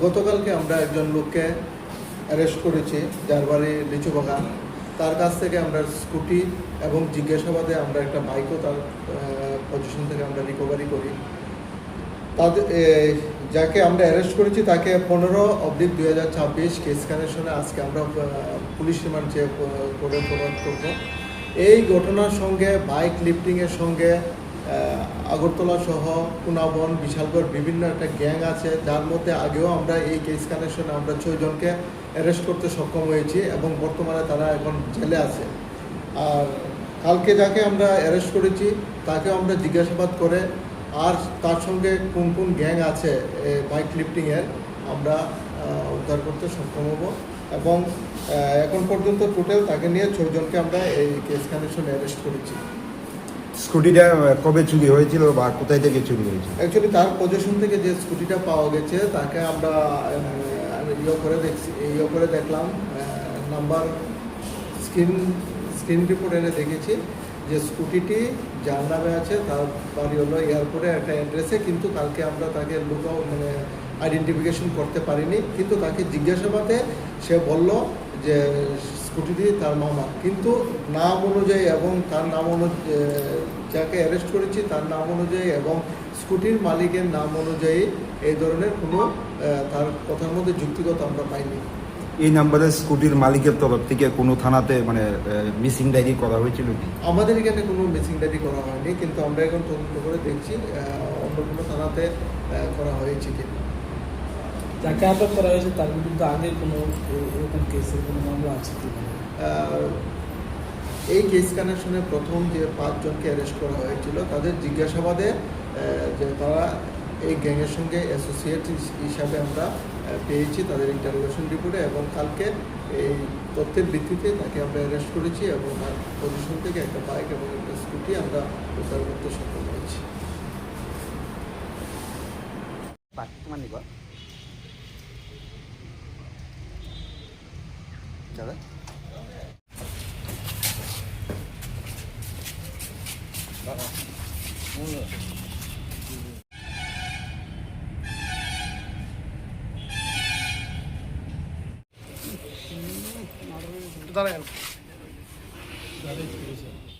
গতকালকে আমরা একজন লোককে অ্যারেস্ট করেছি, যার বাড়ি লিচু বাগান। তার কাছ থেকে আমরা স্কুটি এবং জিজ্ঞাসাবাদে আমরা একটা বাইকও তার পজিশন থেকে আমরা রিকভারি করি। তাদের যাকে আমরা অ্যারেস্ট করেছি তাকে 15/2026 কেস কানেকশনে আজকে আমরা পুলিশ রিমান্ড চেয়ে করে প্রদান করব। এই ঘটনার সঙ্গে বাইক লিফটিংয়ের সঙ্গে আগরতলা সহ কুনাবন, বিশালগড় বিভিন্ন একটা গ্যাং আছে, যার মধ্যে আগেও আমরা এই কেস কানেকশনে আমরা 6 জনকে অ্যারেস্ট করতে সক্ষম হয়েছি এবং বর্তমানে তারা এখন জেলে আছে। আর কালকে যাকে আমরা অ্যারেস্ট করেছি তাকেও আমরা জিজ্ঞাসাবাদ করে আর তার সঙ্গে কোন কোন গ্যাং আছে বাইক লিফটিংয়ের আমরা উদ্ধার করতে সক্ষম হব এবং এখন পর্যন্ত টোটাল তাকে নিয়ে 6 জনকে আমরা এই কেস কানেকশনে অ্যারেস্ট করেছি। স্কুটিটা কবে চুরি হয়েছিল বা কোথায় থেকে চুরি হয়েছিল? অ্যাকচুয়ালি তার পজিশন থেকে যে স্কুটিটা পাওয়া গেছে তাকে আমরা করে দেখলাম, নাম্বার স্ক্রিন রিপোর্ট এনে দেখেছি যে স্কুটিটি যার নামে আছে তার বাড়ি হলো এয়ারপোর্টে একটা অ্যাড্রেসে, কিন্তু কালকে আমরা তাকে আইডেন্টিফিকেশন করতে পারিনি। কিন্তু তাকে জিজ্ঞাসাবাদে সে বলল যে স্কুটিটি তার মামা, কিন্তু নাম অনুযায়ী এবং তার নাম যাকে অ্যারেস্ট করেছি তার নাম অনুযায়ী এবং স্কুটির মালিকের নাম অনুযায়ী এই ধরনের কোনো তার কথার মধ্যে যুক্তিগত আমরা পাইনি। এই নাম্বারে স্কুটির মালিকের তরফ থেকে কোনো থানাতে মিসিং ডায়েরি করা হয়েছিল কি? আমাদের এখানে কোনো মিসিং ডায়েরি করা হয়নি, কিন্তু আমরা এখন তদন্ত করে দেখছি অন্য কোনো থানাতে করা হয়েছে কি। যাকে আটক করা হয়েছে তার বিরুদ্ধে আগে কোনো এরকম কেসের কোনো মামলা আছে কি? এই কেস কানেকশনে প্রথম যে 5 জনকে অ্যারেস্ট করা হয়েছিল তাদের জিজ্ঞাসাবাদে যে তারা এই গ্যাংয়ের সঙ্গে অ্যাসোসিয়েট হিসাবে আমরা পেয়েছি তাদের ইন্টারোগেশন রিপোর্টে, এবং কালকে এই তথ্যের ভিত্তিতে তাকে আমরা অ্যারেস্ট করেছি এবং তার পজিশন থেকে একটা বাইক এবং একটা স্কুটি আমরা উদ্ধার করতে সক্ষম হয়েছি। দাঁড়ান।